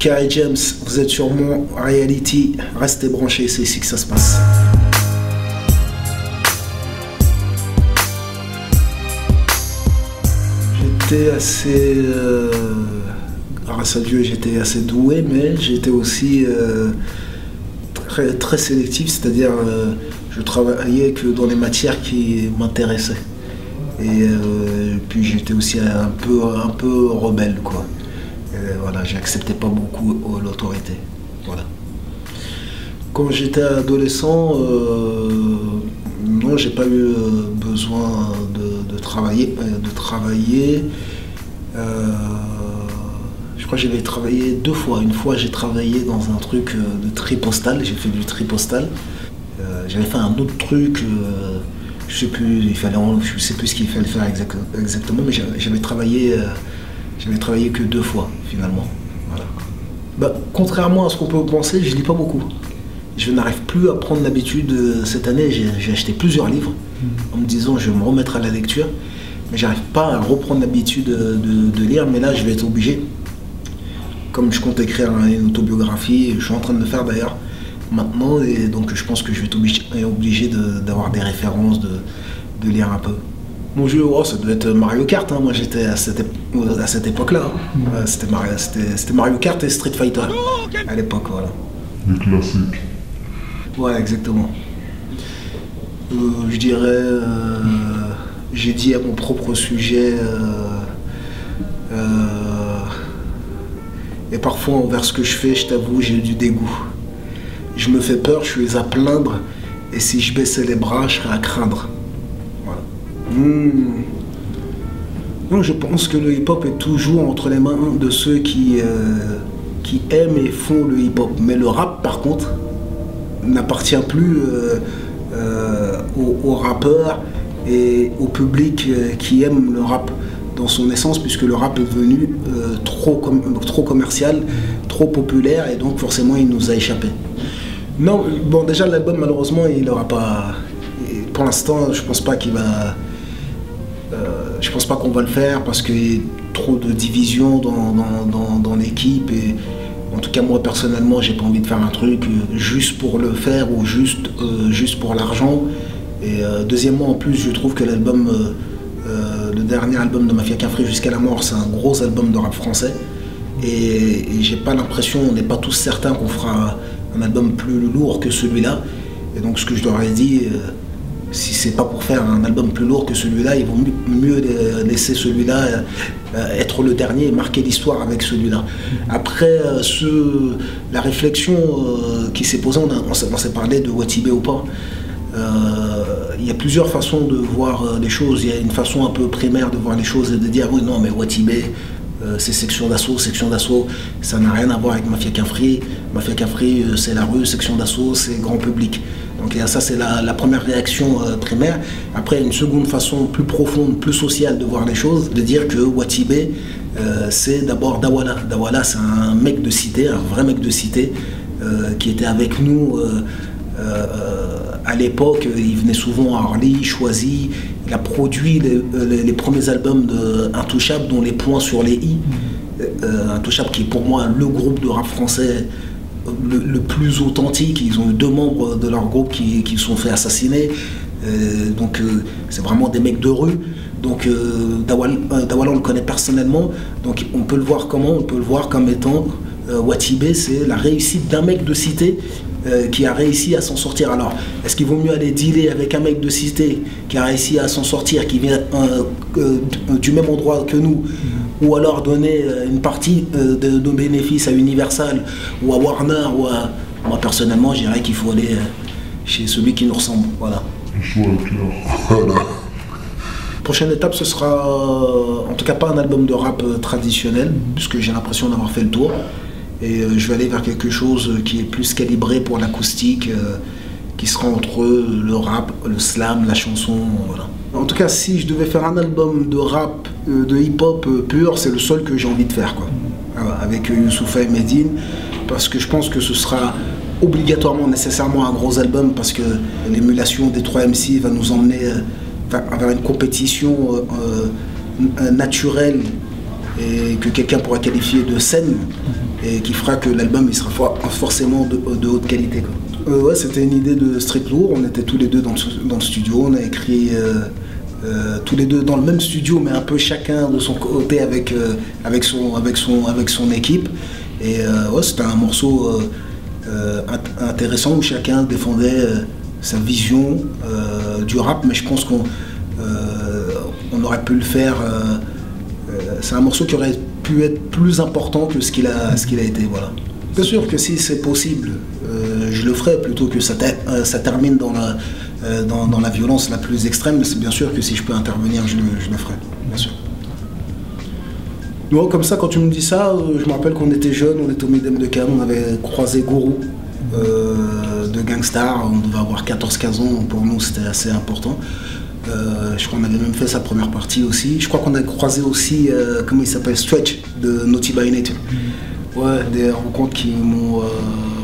Carrie James, vous êtes sur mon reality, restez branchés, c'est ici que ça se passe. J'étais assez, grâce à Dieu, j'étais assez doué, mais j'étais aussi très sélectif, c'est-à-dire je travaillais que dans les matières qui m'intéressaient. Et puis j'étais aussi un peu rebelle, quoi. Voilà, j'acceptais pas beaucoup l'autorité. Voilà. Quand j'étais adolescent, non, j'ai pas eu besoin de travailler. Je crois que j'avais travaillé 2 fois. Une fois, j'ai travaillé dans un truc de tri postal. J'ai fait du tri postal. J'avais fait un autre truc. Je sais plus ce qu'il fallait faire exactement, mais j'avais travaillé que 2 fois finalement. Voilà. Bah, contrairement à ce qu'on peut penser, je lis pas beaucoup. Je n'arrive plus à prendre l'habitude. Cette année, j'ai acheté plusieurs livres en me disant je vais me remettre à la lecture, mais j'arrive pas à reprendre l'habitude de lire. Mais là, je vais être obligé. Comme je compte écrire une autobiographie, je suis en train de le faire d'ailleurs maintenant, et donc je pense que je vais être obligé d'avoir des références, de lire un peu. Mon jeu, oh, ça devait être Mario Kart, hein. Moi j'étais à cette époque-là. Hein. C'était Mario Kart et Street Fighter à l'époque, voilà. Les classiques. Ouais, exactement. Je dirais, j'ai dit à mon propre sujet, et parfois envers ce que je fais, je t'avoue, j'ai du dégoût. Je me fais peur, je suis à plaindre, et si je baissais les bras, je serais à craindre. Voilà. Non, je pense que le hip-hop est toujours entre les mains de ceux qui aiment et font le hip-hop. Mais le rap, par contre, n'appartient plus aux rappeurs et au public qui aime le rap dans son essence, puisque le rap est devenu trop commercial, trop populaire, et donc forcément il nous a échappé. Non, bon, déjà l'album, malheureusement, il n'aura pas... Pour l'instant, je pense pas qu'il va... je pense pas qu'on va le faire, parce qu'il y a trop de divisions dans l'équipe, et en tout cas moi personnellement, j'ai pas envie de faire un truc juste pour le faire, ou juste pour l'argent. Et deuxièmement, en plus, je trouve que l'album, le dernier album de Mafia Qu'un Free jusqu'à la mort, c'est un gros album de rap français, et j'ai pas l'impression, on n'est pas tous certains qu'on fera un album plus lourd que celui-là. Et donc ce que je leur ai dit, si c'est pas pour faire un album plus lourd que celui-là, il vaut mieux laisser celui-là être le dernier et marquer l'histoire avec celui-là. Après, la réflexion qui s'est posée, on s'est parlé de Watibé ou pas. Il y a plusieurs façons de voir les choses. Il y a une façon un peu primaire de voir les choses et de dire oui, non, mais Watibé, c'est section d'assaut, ça n'a rien à voir avec Mafia Qu'un Free. Mafia Qu'un Free, c'est la rue, section d'assaut, c'est grand public. Donc ça, c'est la première réaction primaire. Après, une seconde façon plus profonde, plus sociale de voir les choses, de dire que Watibé, c'est d'abord Dawala. Dawala, c'est un mec de cité, un vrai mec de cité, qui était avec nous à l'époque. Il venait souvent à Orly, Choisy. Il a produit les premiers albums de Intouchable, dont Les Points sur les I. Intouchable, qui est pour moi le groupe de rap français le plus authentique. Ils ont eu 2 membres de leur groupe qui se sont fait assassiner. Donc c'est vraiment des mecs de rue. Donc Dawala, on le connaît personnellement. Donc on peut le voir comment? On peut le voir comme étant Watibé, c'est la réussite d'un mec de cité qui a réussi à s'en sortir. Alors, est-ce qu'il vaut mieux aller dealer avec un mec de cité qui a réussi à s'en sortir, qui vient du même endroit que nous, ou alors donner une partie de nos bénéfices à Universal ou à Warner Moi, personnellement, je dirais qu'il faut aller chez celui qui nous ressemble. Voilà. Le choix est clair. Voilà. Prochaine étape, ce sera en tout cas pas un album de rap traditionnel, puisque j'ai l'impression d'avoir fait le tour. Et je vais aller vers quelque chose qui est plus calibré pour l'acoustique, qui sera entre le rap, le slam, la chanson, voilà. En tout cas, si je devais faire un album de rap, de hip-hop pur, c'est le seul que j'ai envie de faire, quoi. Avec Youssoupha et Medine, parce que je pense que ce sera obligatoirement, nécessairement un gros album, parce que l'émulation des 3 MC va nous emmener vers une compétition naturelle et que quelqu'un pourrait qualifier de saine. et qui fera que l'album il sera forcément de haute qualité, quoi. Ouais, c'était une idée de Street Lourd, on était tous les deux dans le studio, on a écrit tous les deux dans le même studio, mais un peu chacun de son côté avec son équipe. Et ouais, c'était un morceau intéressant où chacun défendait sa vision du rap, mais je pense qu'on aurait pu le faire. C'est un morceau qui aurait pu être plus important que ce qu'il a été. Voilà. Bien sûr que si c'est possible, je le ferai plutôt que ça termine dans la violence la plus extrême. Mais c'est bien sûr que si je peux intervenir, je le ferai, bien sûr. Donc, comme ça, quand tu me dis ça, je me rappelle qu'on était jeunes, on était au Midem de Cannes, on avait croisé Gourou de Gangstar, on devait avoir 14-15 ans, pour nous c'était assez important. Je crois qu'on avait même fait sa première partie aussi. Je crois qu'on a croisé aussi, comment il s'appelle, Stretch de Naughty by Nature. Ouais, des rencontres qui m'ont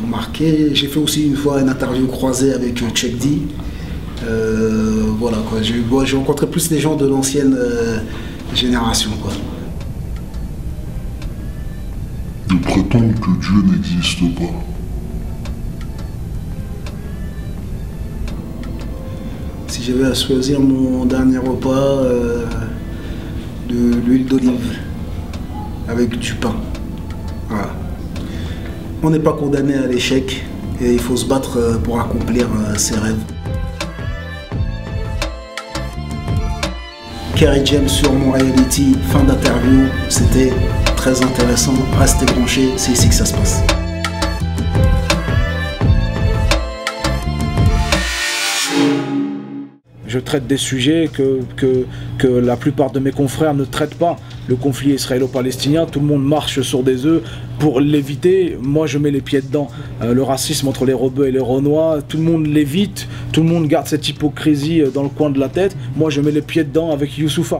marqué. J'ai fait aussi une fois une interview croisée avec Chuck D. Voilà quoi, j'ai rencontré plus les gens de l'ancienne génération, quoi. Ils prétendent que Dieu n'existe pas. Si j'avais à choisir mon dernier repas, de l'huile d'olive avec du pain. Voilà. On n'est pas condamné à l'échec et il faut se battre pour accomplir ses rêves. Kerry James sur Mon Reality, fin d'interview, c'était très intéressant, restez branchés, c'est ici que ça se passe. Je traite des sujets que la plupart de mes confrères ne traitent pas. Le conflit israélo-palestinien, tout le monde marche sur des œufs pour l'éviter. Moi, je mets les pieds dedans. Le racisme entre les Rebeux et les Renois, tout le monde l'évite. Tout le monde garde cette hypocrisie dans le coin de la tête. Moi, je mets les pieds dedans avec Youssoupha.